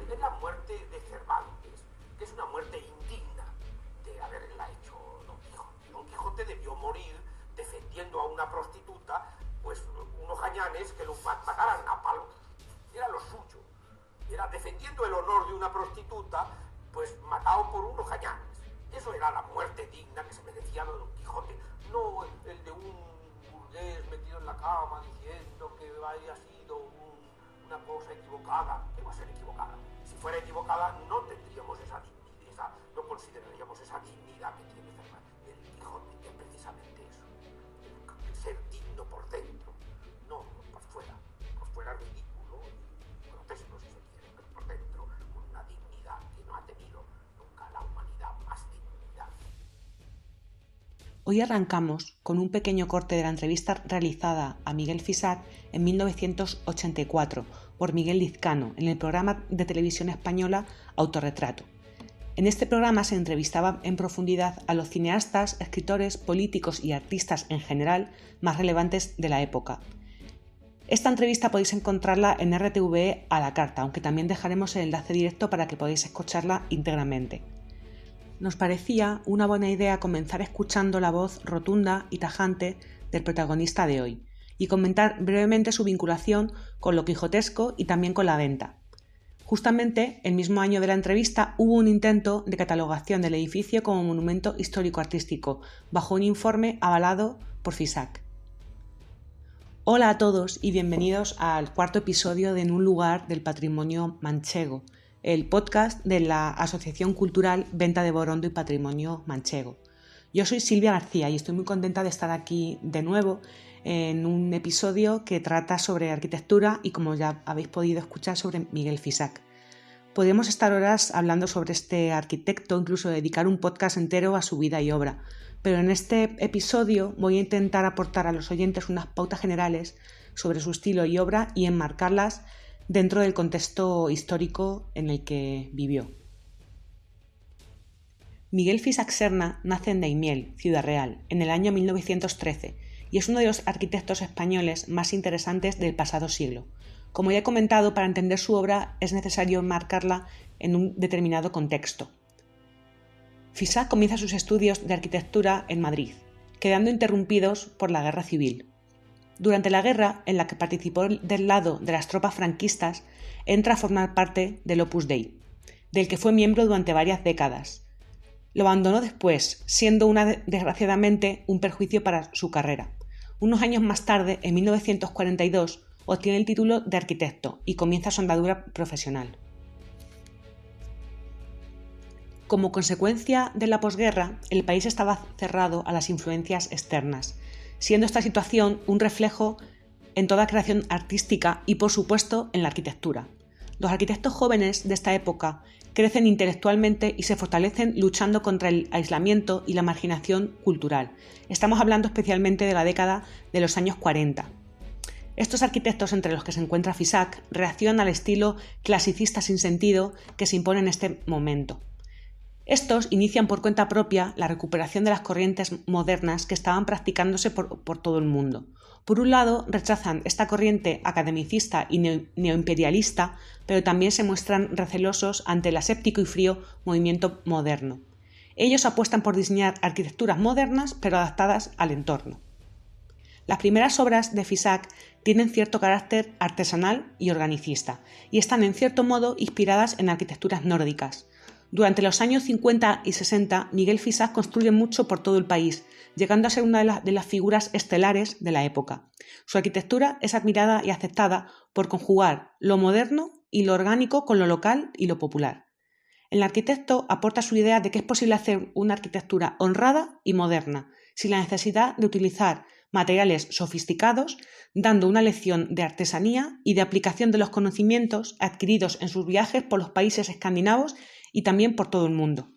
Es la muerte de Cervantes, que es una muerte indigna de haberla hecho Don Quijote. Don Quijote debió morir defendiendo a una prostituta, pues unos gañanes que lo mataran a palos. Era lo suyo. Era defendiendo el honor de una prostituta, pues matado por unos gañanes. Eso era la muerte digna que se merecía Don Quijote, no el de un burgués metido en la cama diciendo que haya sido una cosa equivocada. ¿Qué va a ser equivocada? Si fuera equivocada no tendríamos esa dignidad, no consideraríamos esa dignidad que tiene el Quijote, que es precisamente eso, el ser digno por dentro, no por fuera. Por fuera ridículo y grotesco si se quiere, pero por dentro con una dignidad que no ha tenido nunca la humanidad más dignidad. Hoy arrancamos con un pequeño corte de la entrevista realizada a Miguel Fisac en 1984 por Miguel Lizcano en el programa de televisión española Autorretrato. En este programa se entrevistaba en profundidad a los cineastas, escritores, políticos y artistas en general más relevantes de la época. Esta entrevista podéis encontrarla en RTVE a la carta, aunque también dejaremos el enlace directo para que podáis escucharla íntegramente. Nos parecía una buena idea comenzar escuchando la voz rotunda y tajante del protagonista de hoy y comentar brevemente su vinculación con lo quijotesco y también con la venta. Justamente, el mismo año de la entrevista hubo un intento de catalogación del edificio como monumento histórico-artístico, bajo un informe avalado por Fisac. Hola a todos y bienvenidos al cuarto episodio de En un lugar del patrimonio manchego, el podcast de la Asociación Cultural Venta de Borondo y Patrimonio Manchego. Yo soy Silvia García y estoy muy contenta de estar aquí de nuevo en un episodio que trata sobre arquitectura y, como ya habéis podido escuchar, sobre Miguel Fisac. Podríamos estar horas hablando sobre este arquitecto, incluso dedicar un podcast entero a su vida y obra, pero en este episodio voy a intentar aportar a los oyentes unas pautas generales sobre su estilo y obra y enmarcarlas dentro del contexto histórico en el que vivió. Miguel Fisac Serna nace en Daimiel, Ciudad Real, en el año 1913 y es uno de los arquitectos españoles más interesantes del pasado siglo. Como ya he comentado, para entender su obra es necesario enmarcarla en un determinado contexto. Fisac comienza sus estudios de arquitectura en Madrid, quedando interrumpidos por la Guerra Civil. Durante la guerra, en la que participó del lado de las tropas franquistas, entra a formar parte del Opus Dei, del que fue miembro durante varias décadas. Lo abandonó después, siendo desgraciadamente un perjuicio para su carrera. Unos años más tarde, en 1942, obtiene el título de arquitecto y comienza su andadura profesional. Como consecuencia de la posguerra, el país estaba cerrado a las influencias externas, siendo esta situación un reflejo en toda creación artística y, por supuesto, en la arquitectura. Los arquitectos jóvenes de esta época crecen intelectualmente y se fortalecen luchando contra el aislamiento y la marginación cultural. Estamos hablando especialmente de la década de los años 40. Estos arquitectos, entre los que se encuentra Fisac, reaccionan al estilo clasicista sin sentido que se impone en este momento. Estos inician por cuenta propia la recuperación de las corrientes modernas que estaban practicándose por todo el mundo. Por un lado, rechazan esta corriente academicista y neoimperialista, pero también se muestran recelosos ante el aséptico y frío movimiento moderno. Ellos apuestan por diseñar arquitecturas modernas, pero adaptadas al entorno. Las primeras obras de Fisac tienen cierto carácter artesanal y organicista, y están en cierto modo inspiradas en arquitecturas nórdicas. Durante los años 50 y 60, Miguel Fisac construye mucho por todo el país, llegando a ser una de las figuras estelares de la época. Su arquitectura es admirada y aceptada por conjugar lo moderno y lo orgánico con lo local y lo popular. El arquitecto aporta su idea de que es posible hacer una arquitectura honrada y moderna, sin la necesidad de utilizar materiales sofisticados, dando una lección de artesanía y de aplicación de los conocimientos adquiridos en sus viajes por los países escandinavos y también por todo el mundo.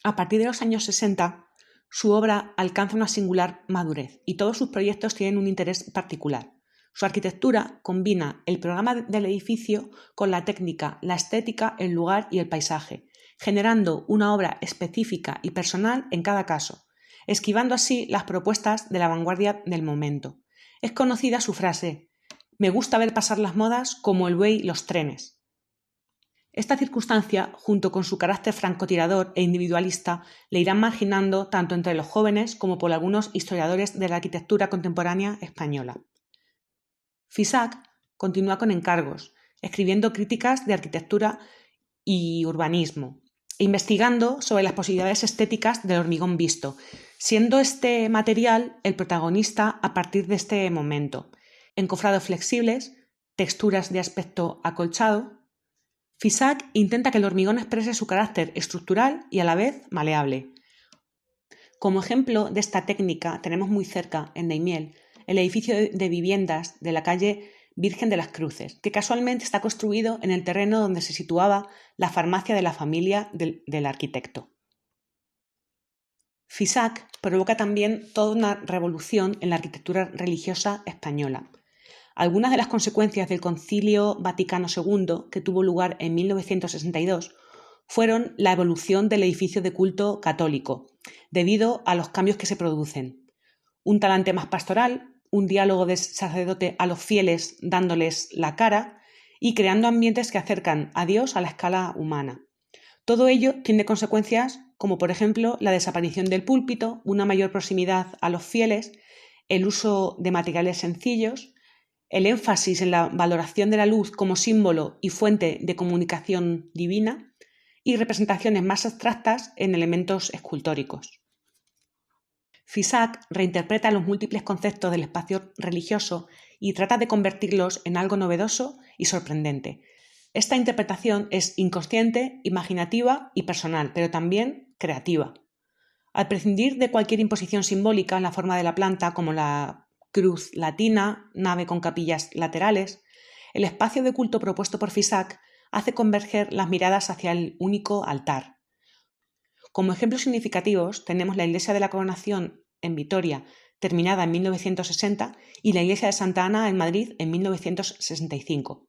A partir de los años 60, su obra alcanza una singular madurez y todos sus proyectos tienen un interés particular. Su arquitectura combina el programa del edificio con la técnica, la estética, el lugar y el paisaje, generando una obra específica y personal en cada caso, esquivando así las propuestas de la vanguardia del momento. Es conocida su frase: Me gusta ver pasar las modas como el buey los trenes. Esta circunstancia, junto con su carácter francotirador e individualista, le irán marginando tanto entre los jóvenes como por algunos historiadores de la arquitectura contemporánea española. Fisac continúa con encargos, escribiendo críticas de arquitectura y urbanismo, e investigando sobre las posibilidades estéticas del hormigón visto, siendo este material el protagonista a partir de este momento. Encofrados flexibles, texturas de aspecto acolchado. Fisac intenta que el hormigón exprese su carácter estructural y a la vez maleable. Como ejemplo de esta técnica tenemos muy cerca, en Daimiel, el edificio de viviendas de la calle Virgen de las Cruces, que casualmente está construido en el terreno donde se situaba la farmacia de la familia del arquitecto. Fisac provoca también toda una revolución en la arquitectura religiosa española. Algunas de las consecuencias del Concilio Vaticano II, que tuvo lugar en 1962, fueron la evolución del edificio de culto católico, debido a los cambios que se producen. Un talante más pastoral, un diálogo de sacerdote a los fieles dándoles la cara y creando ambientes que acercan a Dios a la escala humana. Todo ello tiene consecuencias como, por ejemplo, la desaparición del púlpito, una mayor proximidad a los fieles, el uso de materiales sencillos, el énfasis en la valoración de la luz como símbolo y fuente de comunicación divina y representaciones más abstractas en elementos escultóricos. Fisac reinterpreta los múltiples conceptos del espacio religioso y trata de convertirlos en algo novedoso y sorprendente. Esta interpretación es inconsciente, imaginativa y personal, pero también creativa. Al prescindir de cualquier imposición simbólica en la forma de la planta, como la cruz latina, nave con capillas laterales, el espacio de culto propuesto por Fisac hace converger las miradas hacia el único altar. Como ejemplos significativos tenemos la iglesia de la Coronación en Vitoria, terminada en 1960, y la iglesia de Santa Ana en Madrid en 1965.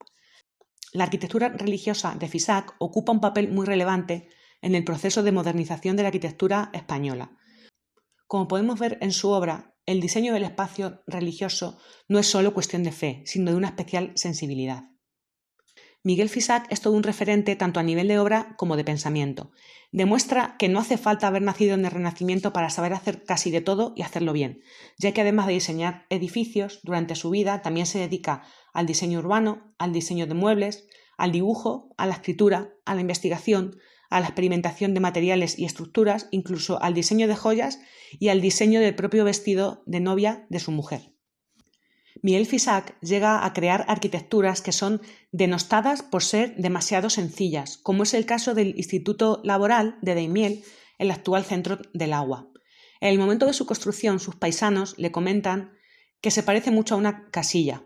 La arquitectura religiosa de Fisac ocupa un papel muy relevante en el proceso de modernización de la arquitectura española. Como podemos ver en su obra, el diseño del espacio religioso no es solo cuestión de fe, sino de una especial sensibilidad. Miguel Fisac es todo un referente tanto a nivel de obra como de pensamiento. Demuestra que no hace falta haber nacido en el Renacimiento para saber hacer casi de todo y hacerlo bien, ya que además de diseñar edificios, durante su vida también se dedica al diseño urbano, al diseño de muebles, al dibujo, a la escritura, a la investigación, a la experimentación de materiales y estructuras, incluso al diseño de joyas y al diseño del propio vestido de novia de su mujer. Miguel Fisac llega a crear arquitecturas que son denostadas por ser demasiado sencillas, como es el caso del Instituto Laboral de Daimiel, el actual Centro del Agua. En el momento de su construcción, sus paisanos le comentan que se parece mucho a una casilla.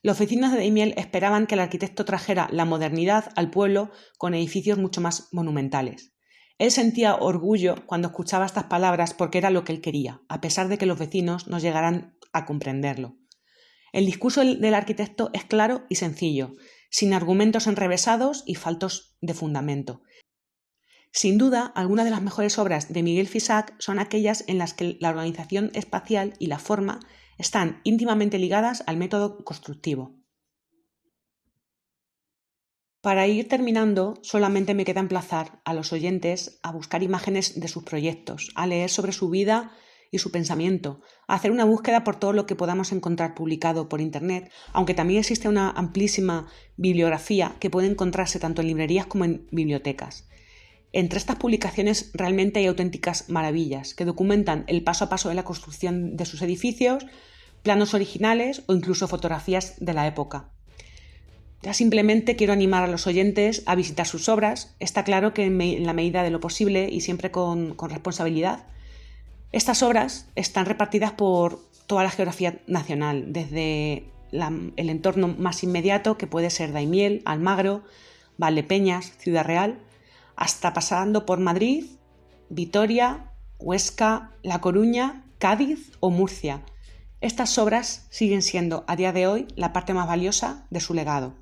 Los vecinos de Daimiel esperaban que el arquitecto trajera la modernidad al pueblo con edificios mucho más monumentales. Él sentía orgullo cuando escuchaba estas palabras porque era lo que él quería, a pesar de que los vecinos no llegaran a comprenderlo. El discurso del arquitecto es claro y sencillo, sin argumentos enrevesados y faltos de fundamento. Sin duda, algunas de las mejores obras de Miguel Fisac son aquellas en las que la organización espacial y la forma están íntimamente ligadas al método constructivo. Para ir terminando, solamente me queda emplazar a los oyentes a buscar imágenes de sus proyectos, a leer sobre su vida y su pensamiento, a hacer una búsqueda por todo lo que podamos encontrar publicado por Internet, aunque también existe una amplísima bibliografía que puede encontrarse tanto en librerías como en bibliotecas. Entre estas publicaciones realmente hay auténticas maravillas que documentan el paso a paso de la construcción de sus edificios, planos originales o incluso fotografías de la época. Ya simplemente quiero animar a los oyentes a visitar sus obras. Está claro que en la medida de lo posible y siempre con responsabilidad. Estas obras están repartidas por toda la geografía nacional, desde el entorno más inmediato, que puede ser Daimiel, Almagro, Valdepeñas, Ciudad Real, hasta pasando por Madrid, Vitoria, Huesca, La Coruña, Cádiz o Murcia. Estas obras siguen siendo a día de hoy la parte más valiosa de su legado.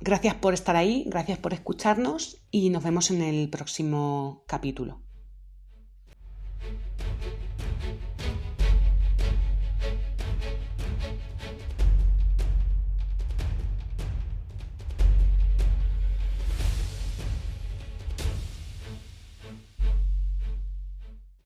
Gracias por estar ahí, gracias por escucharnos y nos vemos en el próximo capítulo.